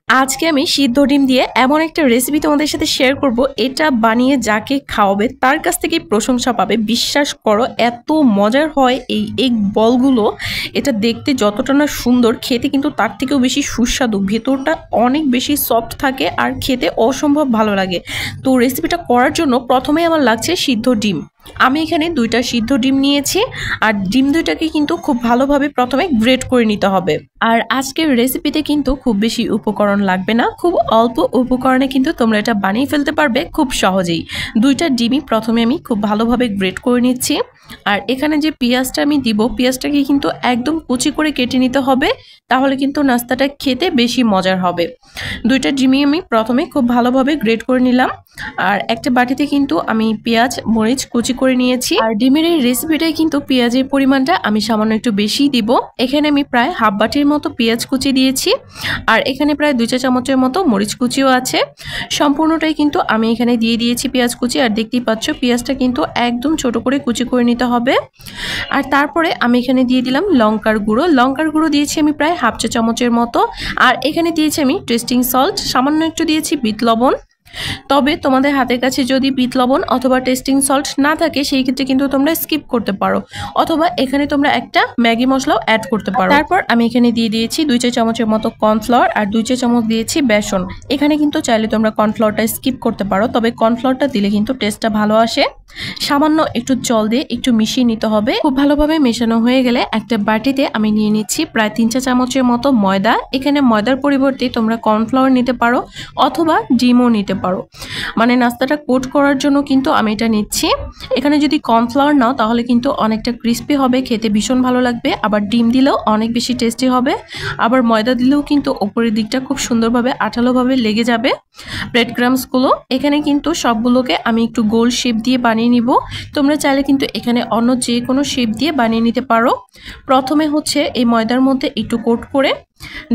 আজকে আমি সিদ্ধ ডিম দিয়ে এমন একটা রেসিপি তোমাদের সাথে শেয়ার করব, এটা বানিয়ে যাকে খাওয়াবে তার কাছ থেকেই প্রশংসা পাবে। বিশ্বাস করো, এত মজার হয় এই এগ বলগুলো। এটা দেখতে যতটা না সুন্দর, খেতে কিন্তু তার থেকেও বেশি সুস্বাদু। ভেতরটা অনেক বেশি সফট থাকে আর খেতে অসম্ভব ভালো লাগে। তো রেসিপিটা করার জন্য প্রথমেই আমার লাগছে সিদ্ধ ডিম। আমি এখানে 2টা সিদ্ধ ডিম নিয়েছি, আর ডিম 2টাকে কিন্তু খুব ভালোভাবে প্রথমে গ্রেট করে নিতে হবে। আর আজকের রেসিপিতে কিন্তু খুব বেশি উপকরণ লাগবে না, খুব অল্প উপকরণে কিন্তু তোমরা এটা বানিয়ে ফেলতে পারবে খুব সহজেই। 2টা ডিমই প্রথমে আমি খুব ভালোভাবে গ্রেট করে নিচ্ছি। আর এখানে যে পেঁয়াজটা আমি দিব, পেঁয়াজটাকে কিন্তু একদম কুচি করে কেটে নিতে হবে, তাহলে কিন্তু নাস্তাটা খেতে বেশি মজার হবে। 2টা ডিমই আমি প্রথমে খুব ভালোভাবে গ্রেট করে নিলাম। আর একটা বাটিতে কিন্তু আমি পেঁয়াজ মরিচ কুচি করে নিয়েছি। আর ডিমের এই রেসিপিটাই কিন্তু পেঁয়াজের পরিমাণটা আমি সামান্য একটু বেশি দিব। এখানে আমি প্রায় হাফ বাটির মতো পেঁয়াজ কুচি দিয়েছি, আর এখানে প্রায় 2 চা চামচের মতো মরিচ কুচিও আছে। সম্পূর্ণটাই কিন্তু আমি এখানে দিয়ে দিয়েছি পেঁয়াজ কুচি। আর দেখতেই পাচ্ছ পেঁয়াজটা কিন্তু একদম ছোট করে কুচি করে নিতে হবে। আর তারপরে আমি এখানে দিয়ে দিলাম লঙ্কার গুঁড়ো। লঙ্কার গুঁড়ো দিয়েছি আমি প্রায় হাফ চা চামচের মতো। আর এখানে দিয়েছি আমি টেস্টিং সল্ট, সামান্য একটু দিয়েছি বিট লবণ। তবে তোমাদের হাতের কাছে যদি বিট লবণ অথবা টেস্টিং সল্ট না থাকে, সেই ক্ষেত্রে কিন্তু তোমরা স্কিপ করতে পারো, অথবা এখানে তোমরা একটা ম্যাগি মশলাও অ্যাড করতে পারো। তারপর আমি এখানে দিয়ে দিয়েছি 2 চা চামচের মতো কর্নফ্লাওয়ার, আর 2 চা চামচ দিয়েছি বেসন। এখানে কিন্তু চাইলে তোমরা কর্নফ্লাওয়ারটা স্কিপ করতে পারো, তবে কর্নফ্লাওয়ারটা দিলে কিন্তু টেস্টটা ভালো আসে। সামান্য একটু জল দিয়ে একটু মিশিয়ে নিতে হবে। খুব ভালোভাবে মেশানো হয়ে গেলে একটা বাটিতে আমি নিয়ে নিচ্ছি প্রায় 3 চা চামচের মতো ময়দা। এখানে ময়দার পরিবর্তে তোমরা কর্নফ্লাওয়ার নিতে পারো, অথবা ডিমও নিতে পারো। মানে নাস্তাটা কোট করার জন্য কিন্তু আমি এটা নিচ্ছি। এখানে যদি কর্নফ্লাওয়ার নাও তাহলে কিন্তু অনেকটা ক্রিস্পি হবে, খেতে ভীষণ ভালো লাগবে। আবার ডিম দিলেও অনেক বেশি টেস্টি হবে। আবার ময়দা দিলেও কিন্তু উপরের দিকটা খুব সুন্দরভাবে আঠালোভাবে লেগে যাবে ব্রেড ক্রাম্বসগুলো। এখানে কিন্তু সবগুলোকে আমি একটু গোল শেপ দিয়ে বানিয়ে নিব। তোমরা চাইলে কিন্তু এখানে অন্য যে কোনো শেপ দিয়ে বানিয়ে নিতে পারো। প্রথমে হচ্ছে এই ময়দার মধ্যে একটু কোট করে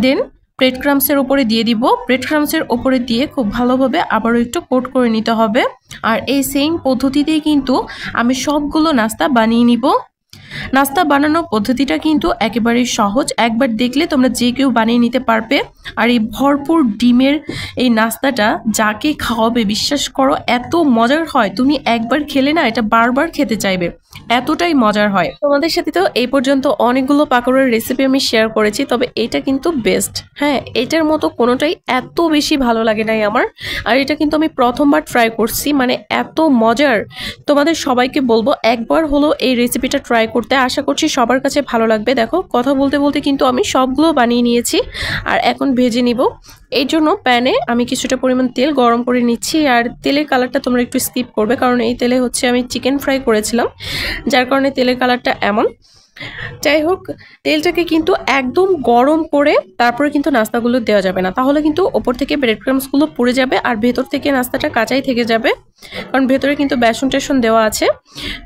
দেন ব্রেড ক্রাম্বসের উপরে দিয়ে দিব। ব্রেড ক্রাম্বসের উপরে দিয়ে খুব ভালোভাবে আবারও একটু কোট করে নিতে হবে। আর এই সেম পদ্ধতিতেই কিন্তু আমি সবগুলো নাস্তা বানিয়ে নিব। নাস্তা বানানোর পদ্ধতিটা কিন্তু একেবারেই সহজ, একবার দেখলে তোমরা যে কেউ বানিয়ে নিতে পারবে। আর এই ভরপুর ডিমের এই নাস্তাটা যাকে খাওয়াবে, বিশ্বাস করো এত মজার হয়, তুমি একবার খেলে না এটা বারবার খেতে চাইবে, এতটাই মজার হয়। তোমাদের সাথে তো এই পর্যন্ত অনেকগুলো পাকোড়ার রেসিপি আমি শেয়ার করেছি, তবে এটা কিন্তু বেস্ট। হ্যাঁ, এটার মতো কোনোটাই এত বেশি ভালো লাগে নাই আমার। আর এটা কিন্তু আমি প্রথমবার ট্রাই করছি, মানে এত মজার। তোমাদের সবাইকে বলবো একবার হলো এই রেসিপিটা ট্রাই করতে। আশা করছি সবার কাছে ভালো লাগবে। দেখো, কথা বলতে বলতে কিন্তু আমি সবগুলো বানিয়ে নিয়েছি, আর এখন ভেজে নিব। এই জন্য প্যানে আমি কিছুটা পরিমাণ তেল গরম করে নিচ্ছি। আর তেলের কালারটা তোমরা একটু স্কিপ করবে, কারণ এই তেলে হচ্ছে আমি চিকেন ফ্রাই করেছিলাম, যার কারণে তেলের কালারটা এমন। যাই হোক, তেলটাকে কিন্তু একদম গরম করে তারপরে কিন্তু নাস্তাগুলো দেওয়া যাবে না, তাহলে কিন্তু ওপর থেকে ব্রেড ক্রাম্বসগুলো পুড়ে যাবে আর ভেতর থেকে নাস্তাটা কাঁচাই থেকে যাবে, কারণ ভেতরে কিন্তু বেসন টেসন দেওয়া আছে।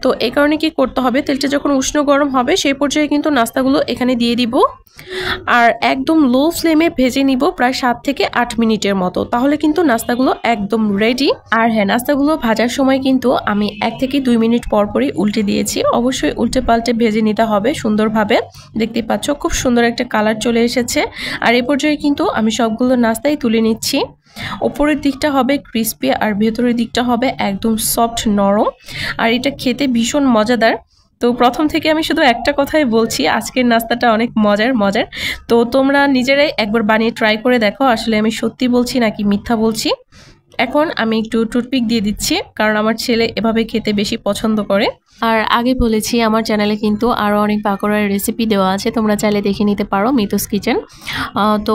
তো এই কারণে কি করতে হবে, তেলটা যখন উষ্ণ গরম হবে সেই পর্যায়ে কিন্তু নাস্তাগুলো এখানে দিয়ে দিব। আর একদম লো ফ্লেমে ভেজে নিব প্রায় 7 থেকে 8 মিনিটের মতো, তাহলে কিন্তু নাস্তাগুলো একদম রেডি। আর হ্যাঁ, নাস্তাগুলো ভাজার সময় কিন্তু আমি 1 থেকে 2 মিনিট পরপরই উল্টে দিয়েছি। অবশ্যই উল্টে পাল্টে ভেজে নিতে হবে সুন্দরভাবে। দেখতেই পাচ্ছ খুব সুন্দর একটা কালার চলে এসেছে। আর এই পর্যায়ে কিন্তু আমি সবগুলো নাস্তাই তুলে নিচ্ছি। ওপরের দিকটা হবে ক্রিস্পি আর ভেতরের দিকটা হবে একদম সফট নরম, আর এটা খেতে ভীষণ মজাদার। তো প্রথম থেকে আমি শুধু একটা কথাই বলছি, আজকের নাস্তাটা অনেক মজার। তো তোমরা নিজেরাই একবার বানিয়ে ট্রাই করে দেখো, আসলে আমি সত্যি বলছি নাকি মিথ্যা বলছি। এখন আমি একটু টুথপিক দিয়ে দিচ্ছি, কারণ আমার ছেলে এভাবে খেতে বেশি পছন্দ করে। আর আগে বলেছি আমার চ্যানেলে কিন্তু আরও অনেক পাকোড়ার রেসিপি দেওয়া আছে, তোমরা চাইলে দেখে নিতে পারো মিতুস কিচেন। তো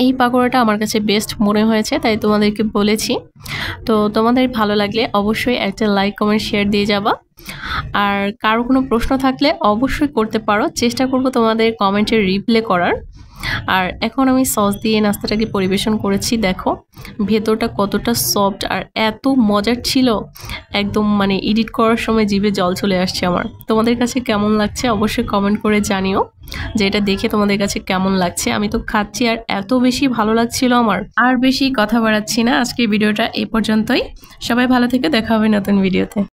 এই পাকোড়াটা আমার কাছে বেস্ট মনে হয়েছে, তাই তোমাদেরকে বলেছি। তো তোমাদের ভালো লাগলে অবশ্যই একটা লাইক কমেন্ট শেয়ার দিয়ে যাবা। আর কারো কোনো প্রশ্ন থাকলে অবশ্যই করতে পারো, চেষ্টা করব তোমাদের কমেন্টের রিপ্লাই করার। আর এখন আমি সস দিয়ে নাস্তাটাকে পরিবেশন করেছি। দেখো ভেতরটা কতটা সফট আর এত মজার ছিল, একদম মানে এডিট করার সময় জিভে জল চলে আসছে আমার। তোমাদের কাছে কেমন লাগছে অবশ্যই কমেন্ট করে জানিও যে এটা দেখে তোমাদের কাছে কেমন লাগছে। আমি তো খাচ্ছি আর এত বেশি ভালো লাগছিল আমার। আর বেশি কথা বাড়াচ্ছি না, আজকের ভিডিওটা এই পর্যন্তই। সবাই ভালো থেকে দেখা হবে নতুন ভিডিওতে।